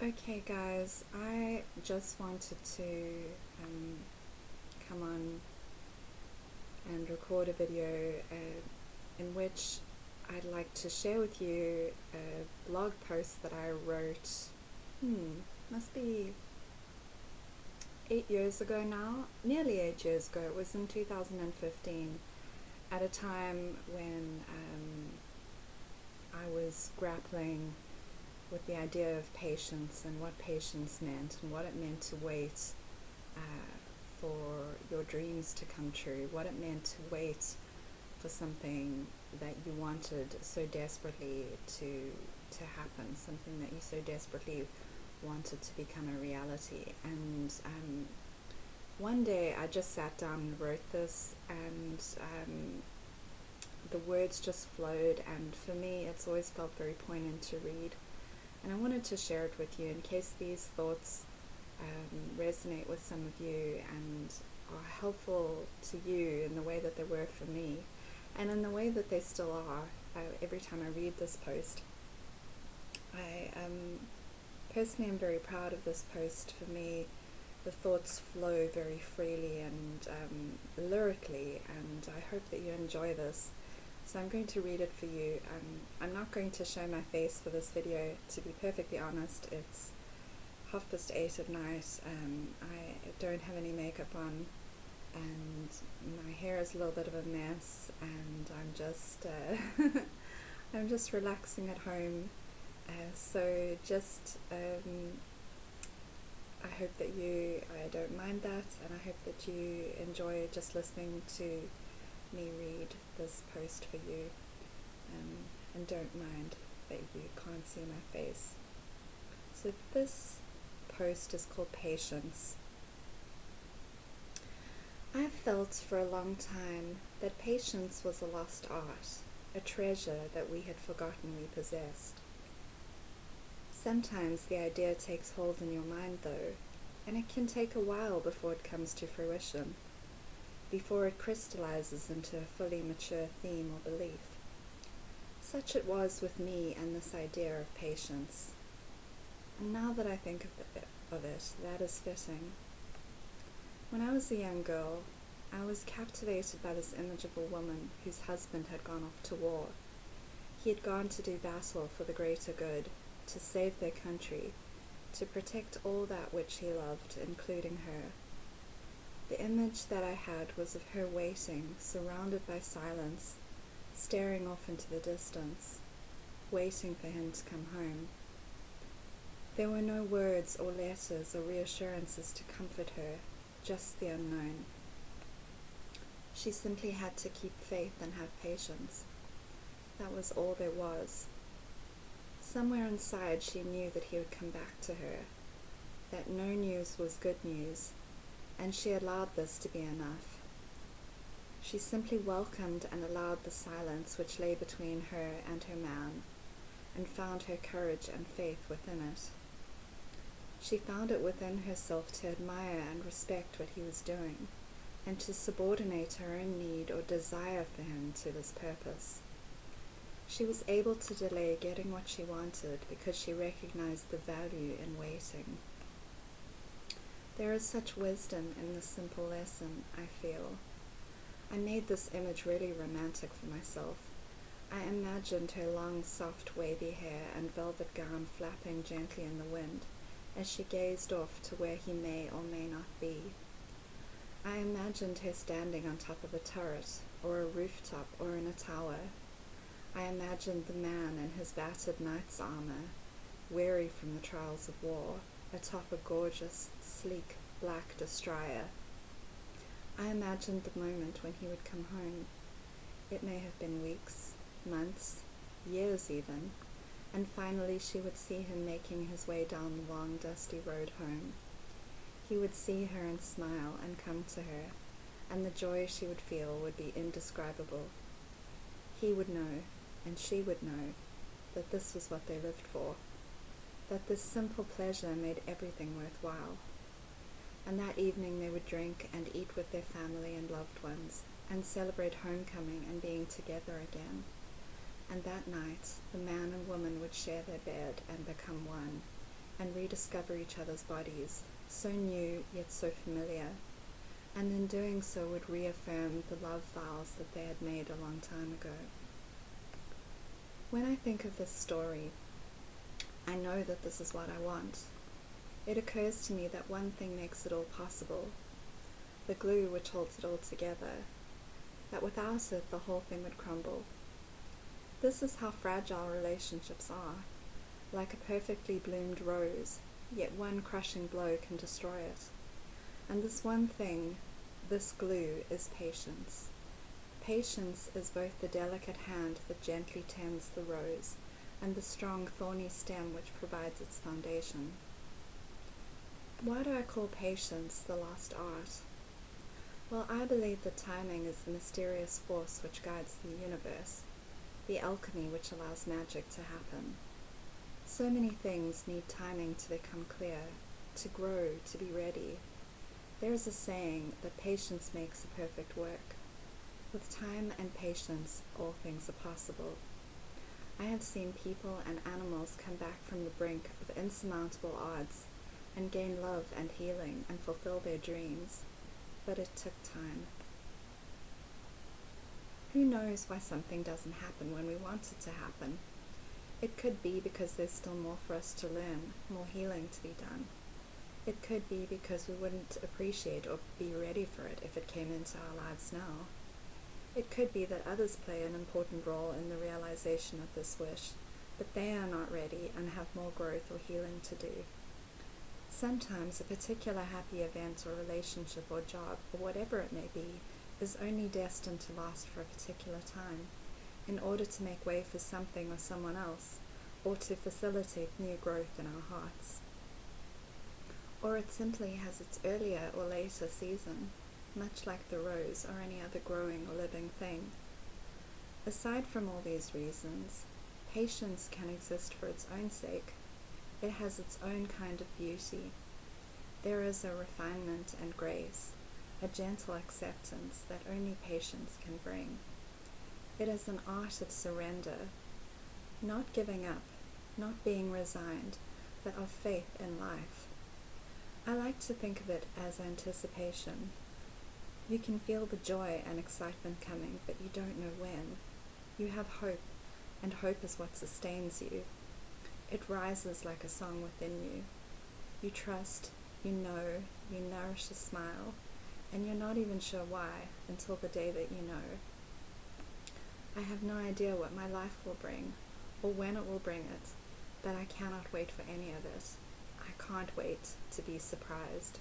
Okay, guys, I just wanted to come on and record a video in which I'd like to share with you a blog post that I wrote, must be 8 years ago now, nearly 8 years ago. It was in 2015, at a time when I was grappling with the idea of patience and what patience meant and what it meant to wait for your dreams to come true, what it meant to wait for something that you wanted so desperately to happen, something that you so desperately wanted to become a reality. And one day I just sat down and wrote this, and the words just flowed, and for me it's always felt very poignant to read. And I wanted to share it with you in case these thoughts resonate with some of you and are helpful to you in the way that they were for me, and in the way that they still are every time I read this post. I personally am very proud of this post. For me, the thoughts flow very freely and lyrically, and I hope that you enjoy this. So I'm going to read it for you. I'm not going to show my face for this video, to be perfectly honest. It's 8:30 at night. I don't have any makeup on, and my hair is a little bit of a mess, and I'm just relaxing at home. So just I hope that I don't mind that, and I hope that you enjoy just listening to me read this post for you, and don't mind that you can't see my face. So this post is called Patience. I've felt for a long time that patience was a lost art, a treasure that we had forgotten we possessed. Sometimes the idea takes hold in your mind, though, and it can take a while before it comes to fruition, before it crystallizes into a fully mature theme or belief. Such it was with me and this idea of patience. And now that I think of it, that is fitting. When I was a young girl, I was captivated by this image of a woman whose husband had gone off to war. He had gone to do battle for the greater good, to save their country, to protect all that which he loved, including her. The image that I had was of her waiting, surrounded by silence, staring off into the distance, waiting for him to come home. There were no words or letters or reassurances to comfort her, just the unknown. She simply had to keep faith and have patience. That was all there was. Somewhere inside she knew that he would come back to her, that no news was good news, and she allowed this to be enough. She simply welcomed and allowed the silence which lay between her and her man, and found her courage and faith within it. She found it within herself to admire and respect what he was doing, and to subordinate her own need or desire for him to this purpose. She was able to delay getting what she wanted because she recognized the value in waiting. There is such wisdom in this simple lesson, I feel. I made this image really romantic for myself. I imagined her long, soft, wavy hair and velvet gown flapping gently in the wind as she gazed off to where he may or may not be. I imagined her standing on top of a turret, or a rooftop, or in a tower. I imagined the man in his battered knight's armor, weary from the trials of war, atop a gorgeous, sleek, black destroyer. I imagined the moment when he would come home. It may have been weeks, months, years even, and finally she would see him making his way down the long, dusty road home. He would see her and smile and come to her, and the joy she would feel would be indescribable. He would know, and she would know, that this was what they lived for, that this simple pleasure made everything worthwhile. And that evening they would drink and eat with their family and loved ones, and celebrate homecoming and being together again. And that night, the man and woman would share their bed and become one, and rediscover each other's bodies, so new yet so familiar, and in doing so would reaffirm the love vows that they had made a long time ago. When I think of this story, I know that this is what I want. It occurs to me that one thing makes it all possible, the glue which holds it all together, that without it the whole thing would crumble. This is how fragile relationships are, like a perfectly bloomed rose, yet one crushing blow can destroy it. And this one thing, this glue, is patience. Patience is both the delicate hand that gently tends the rose and the strong thorny stem which provides its foundation. Why do I call patience the lost art? Well, I believe that timing is the mysterious force which guides the universe, the alchemy which allows magic to happen. So many things need timing to become clear, to grow, to be ready. There is a saying that patience makes a perfect work. With time and patience, all things are possible. I have seen people and animals come back from the brink of insurmountable odds and gain love and healing and fulfill their dreams, but it took time. Who knows why something doesn't happen when we want it to happen? It could be because there's still more for us to learn, more healing to be done. It could be because we wouldn't appreciate or be ready for it if it came into our lives now. It could be that others play an important role in the realization of this wish, but they are not ready and have more growth or healing to do. Sometimes a particular happy event or relationship or job, or whatever it may be, is only destined to last for a particular time, in order to make way for something or someone else, or to facilitate new growth in our hearts. Or it simply has its earlier or later season, much like the rose or any other growing or living thing. Aside from all these reasons, patience can exist for its own sake. It has its own kind of beauty. There is a refinement and grace, a gentle acceptance that only patience can bring. It is an art of surrender, not giving up, not being resigned, but of faith in life. I like to think of it as anticipation. You can feel the joy and excitement coming, but you don't know when. You have hope, and hope is what sustains you. It rises like a song within you. You trust, you know, you nourish a smile, and you're not even sure why until the day that you know. I have no idea what my life will bring, or when it will bring it, but I cannot wait for any of it. I can't wait to be surprised.